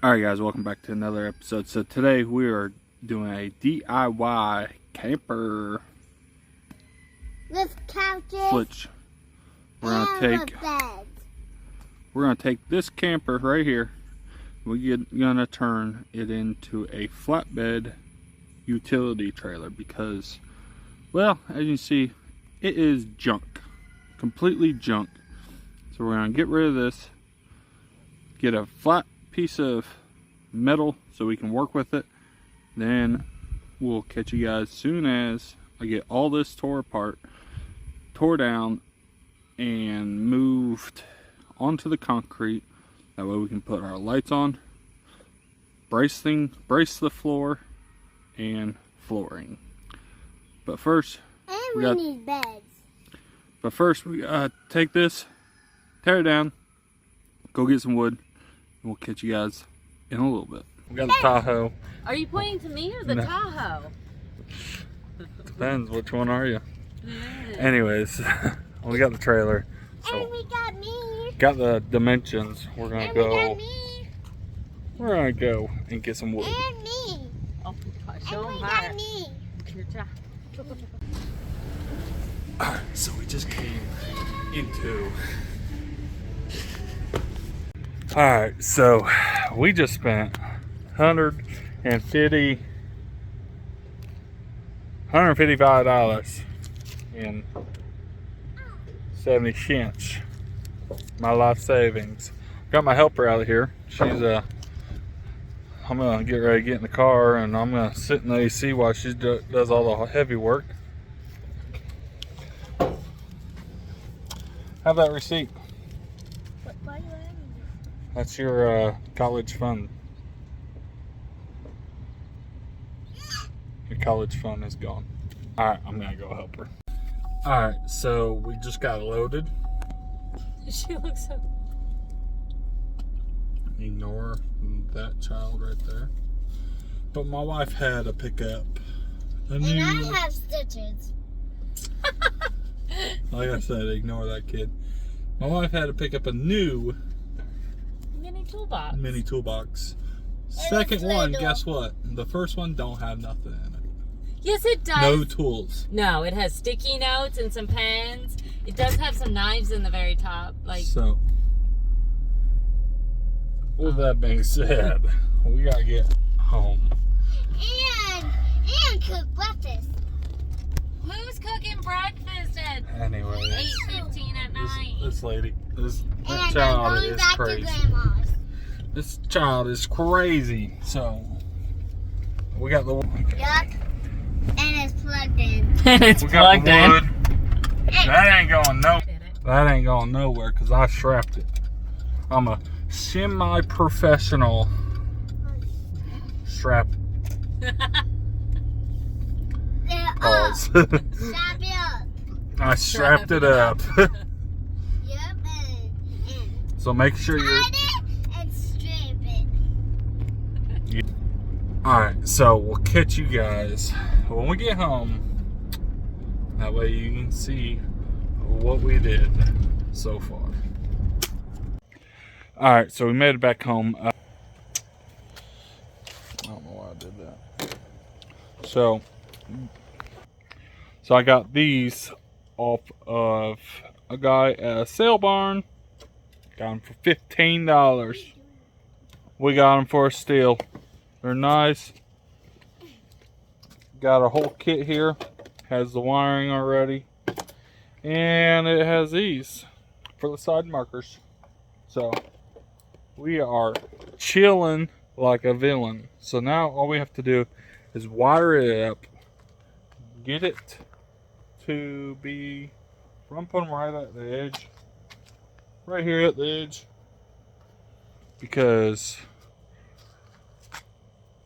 Alright guys, welcome back to another episode. So today we are doing a DIY camper with couches switch. We're gonna take this camper right here. We're gonna turn it into a flatbed utility trailer because, well, as you can see, it is junk, completely junk. So we're gonna get rid of this, get a flat piece of metal so we can work with it. Then we'll catch you guys soon as I get all this tore down and moved onto the concrete. That way we can put our lights on, brace the floor and flooring. But first we need beds. But first we gotta take this, tear it down, go get some wood, and we'll catch you guys in a little bit. We got the Tahoe. Are you pointing to me or the Tahoe? Depends, which one are you? Anyways, we got the trailer. So And we got me. got the dimensions. We're gonna And go. we got me. We're gonna go and get some wood. And me. Oh, show And we them got me. Alright, so we just came into. Alright, so we just spent $155 and 70 cents. My life savings. Got my helper out of here. She's I'm gonna get ready to get in the car and I'm gonna sit in the AC while she does all the heavy work. Have that receipt. Why are you wearing That's your college fund. Your college fund is gone. Alright, I'm gonna go help her. Alright, so we just got loaded. She looks so. Ignore that child right there. But my wife had to pick up a And new. I have stitches. Like I said, ignore that kid. My wife had to pick up a new Mini toolbox. mini toolbox. it's Second one, little. guess what? The first one don't have nothing in it. Yes, it does. No tools. No, it has sticky notes and some pens. It does have some knives in the very top. Like, So, with that being said, we gotta get home. And cook breakfast. who's cooking breakfast at Anyway, 8:15 at night? this lady, this And I'm child going is back crazy. to Grandma's. This child is crazy. So, we got the. Yup. And it's plugged in. It's We got plugged the in. wood. That ain't going no. Did it. That ain't going nowhere because I strapped it. I'm a semi-professional strap. They're up. Pause. Strap it up. I strapped it up. Yup. And So make sure you're. tie it and strap it. Alright, so we'll catch you guys when we get home. That way you can see what we did so far. Alright, so we made it back home. I don't know why I did that. So I got these off of a guy at a sale barn. Got them for $15. We got them for a steal. They're nice. Got a whole kit here. Has the wiring already. And it has these for the side markers. So we are chilling like a villain. So now all we have to do is wire it up. Get it to be. I'm putting them right at the edge. Right here at the edge. Because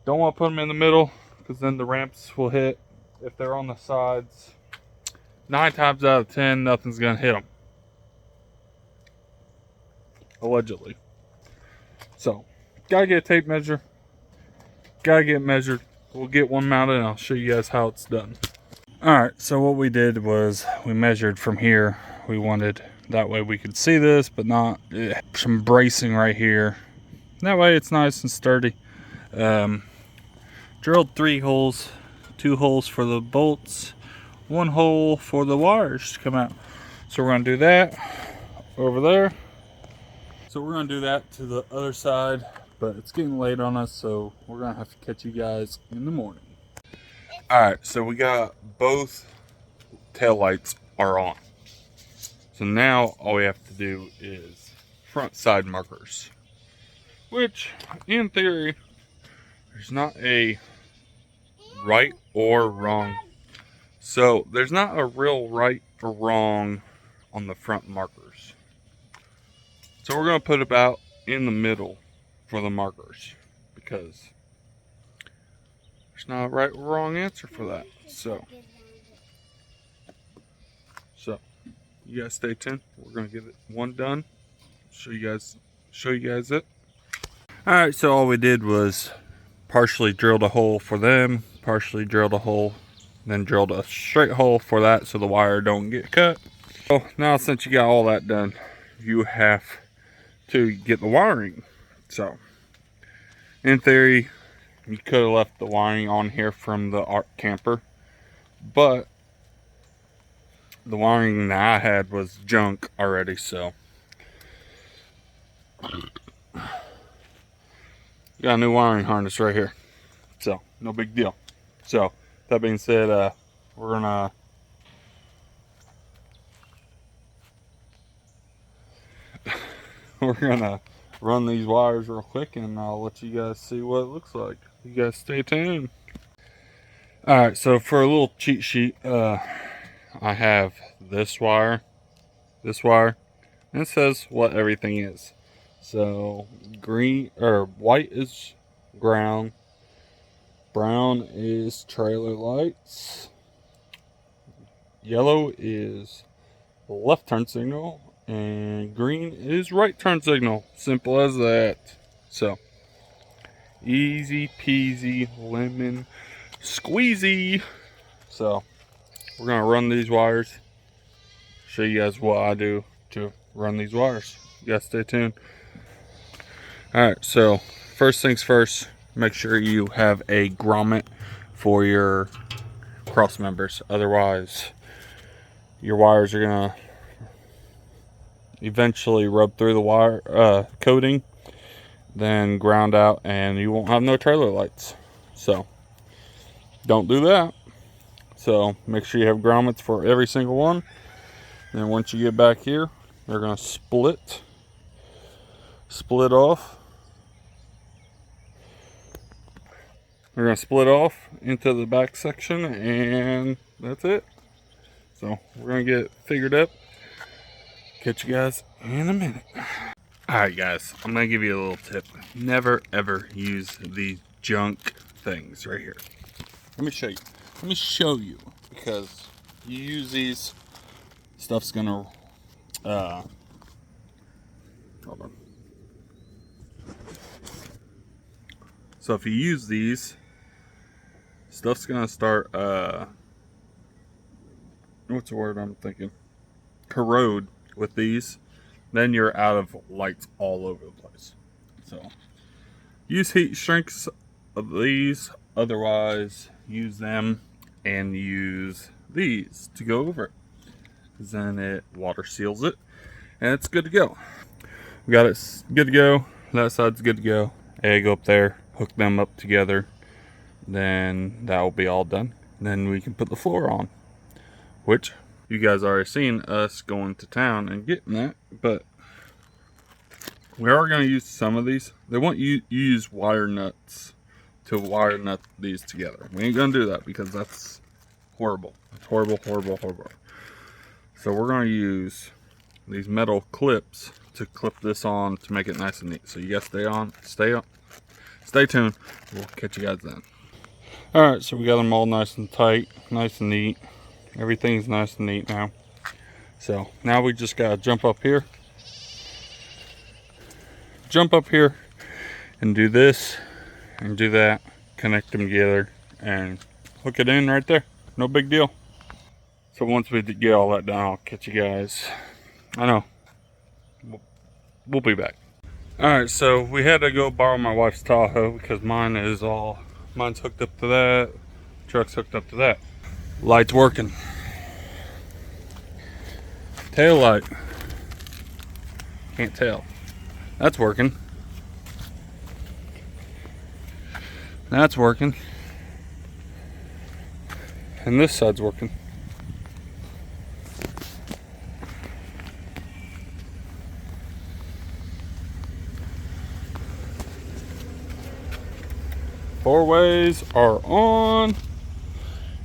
don't want to put them in the middle because then the ramps will hit. If they're on the sides, 9 times out of 10, nothing's going to hit them. Allegedly. So, gotta get a tape measure. Gotta get it measured. We'll get one mounted and I'll show you guys how it's done. Alright, so what we did was we measured from here. We wanted, that way we could see this, but not some bracing right here. That way it's nice and sturdy. Drilled 3 holes, 2 holes for the bolts, 1 hole for the wires to come out. So we're gonna do that over there. So we're gonna do that to the other side, but it's getting late on us, so we're gonna have to catch you guys in the morning. All right, so we got both tail lights are on. So now all we have to do is front side markers, which in theory, there's not a right or wrong. So there's not a real right or wrong on the front markers. So we're gonna put about in the middle for the markers because there's not a right or wrong answer for that. So you guys stay tuned. We're gonna get it one done. Show you guys it. All right, so all we did was partially drilled a hole for them, partially drilled a hole, then drilled a straight hole for that so the wire don't get cut. So now since you got all that done, you have to get the wiring. So in theory, you could have left the wiring on here from the Ark camper, but the wiring that I had was junk already, so got a new wiring harness right here, so no big deal. So that being said, we're gonna run these wires real quick, and I'll let you guys see what it looks like. You guys stay tuned. All right, so for a little cheat sheet, I have this wire, and it says what everything is. So green or white is ground, brown is trailer lights, yellow is left turn signal, and green is right turn signal. Simple as that. So easy peasy lemon squeezy. So we're gonna run these wires, show you guys what I do to run these wires. You guys stay tuned. Alright, so first things first, make sure you have a grommet for your cross members. Otherwise, your wires are gonna eventually rub through the wire coating, then ground out, and you won't have no trailer lights. So don't do that. So make sure you have grommets for every single one. Then once you get back here, they're gonna split off. We're gonna split off into the back section, and that's it. So we're gonna get it figured up. Catch you guys in a minute. All right, guys, I'm gonna give you a little tip. Never ever use these junk things right here. Let me show you, because you use these, stuff's gonna hold on. So if you use these, stuff's gonna start what's the word I'm thinking? Corrode with these. Then you're out of lights all over the place. So use heat shrinks of these, otherwise use them and use these to go over it, because then it water seals it and it's good to go. We got it good to go. That side's good to go. Egg up there, hook them up together, then that will be all done. Then we can put the floor on, which you guys already seen us going to town and getting that, but we are going to use some of these. They want you use wire nuts to wire nut these together. We ain't going to do that because that's horrible. It's horrible. So we're going to use these metal clips to clip this on to make it nice and neat. So you guys stay tuned. We'll catch you guys then. All right, so we got them all nice and tight, nice and neat. Everything's nice and neat now. So now we just got to jump up here and do this and do that, connect them together and hook it in right there. No big deal. So once we get all that done, I'll catch you guys. I know. We'll be back. Alright, so we had to go borrow my wife's Tahoe because mine's hooked up to that. Truck's hooked up to that. Light's working. Tail light. Can't tell. That's working. That's working. And this side's working. Four ways are on.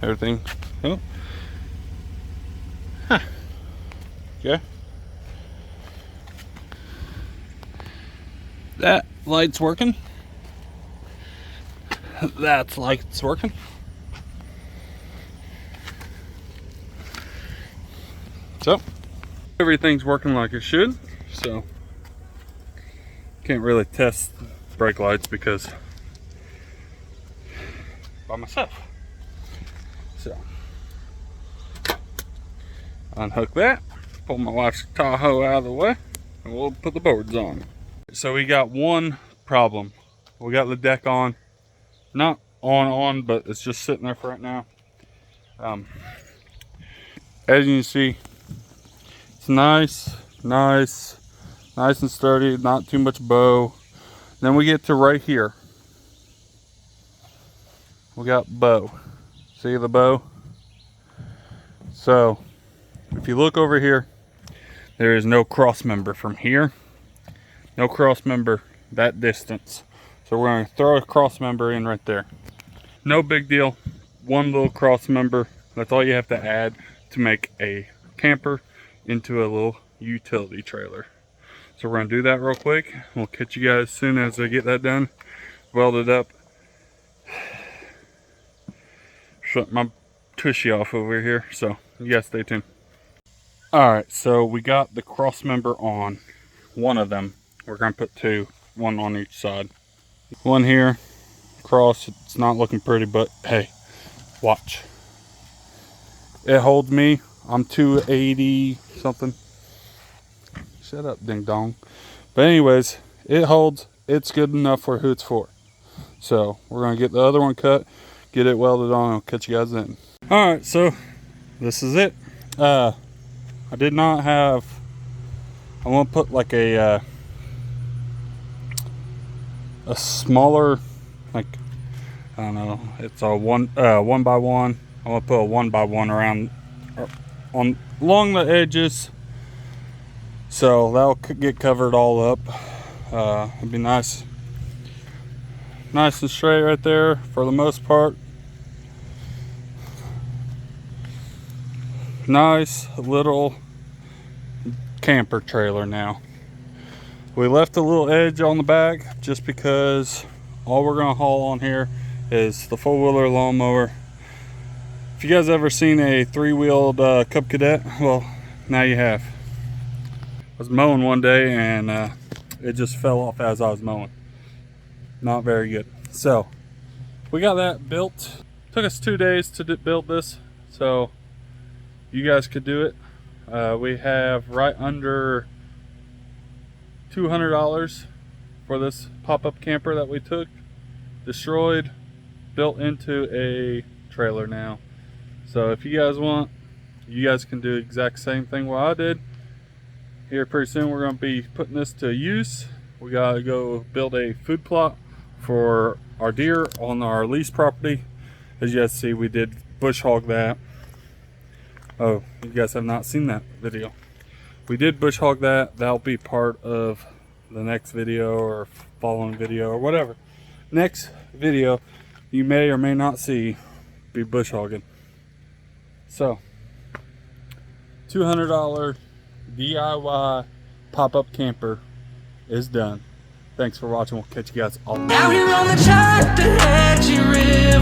Everything. Oh. Huh. Okay. That light's working. That's light's working. So everything's working like it should. So can't really test brake lights because by myself. So unhook that, pull my wife's Tahoe out of the way, and we'll put the boards on. So we got one problem. We got the deck on, not on, but it's just sitting there for right now. As you can see, it's nice and sturdy, not too much bow. Then we get to right here. We got bow. See the bow? So if you look over here, there is no cross member from here. No cross member that distance. So we're going to throw a cross member in right there. No big deal. One little cross member. That's all you have to add to make a camper into a little utility trailer. So we're going to do that real quick. We'll catch you guys as soon as I get that done. Welded up. Shut my tushy off over here. So you guys stay tuned. Alright, so we got the cross member on. One of them. We're going to put two. One on each side. One here. Cross. It's not looking pretty, but hey, watch. It holds me. I'm 280 something. Shut up, ding dong. But anyways, it holds. It's good enough for who it's for. So we're going to get the other one cut, get it welded on, and I'll catch you guys then. Alright, so this is it. I did not have, I want to put like a smaller, like, I don't know, it's a one by one. I want to put a 1x1 around along the edges, so that'll get covered all up. It'd be nice and straight right there for the most part. Nice little camper trailer now. We left a little edge on the back just because all we're gonna haul on here is the four-wheeler lawnmower. If you guys ever seen a three-wheeled Cub Cadet, well, now you have. I was mowing one day and it just fell off as I was mowing. Not very good. So we got that built. Took us 2 days to build this, so you guys could do it. We have right under $200 for this pop-up camper that we took, destroyed, built into a trailer now. So if you guys want, you guys can do the exact same thing what I did. Here pretty soon we're going to be putting this to use. We got to go build a food plot for our deer on our lease property. As you guys see, we did bush hog that. Oh, you guys have not seen that video. We did bush hog that. That'll be part of the next video or following video or whatever. Next video you may or may not see be bush hogging. So $200 DIY pop-up camper is done. Thanks for watching. We'll catch you guys all. Out here on the Chattahoochee River.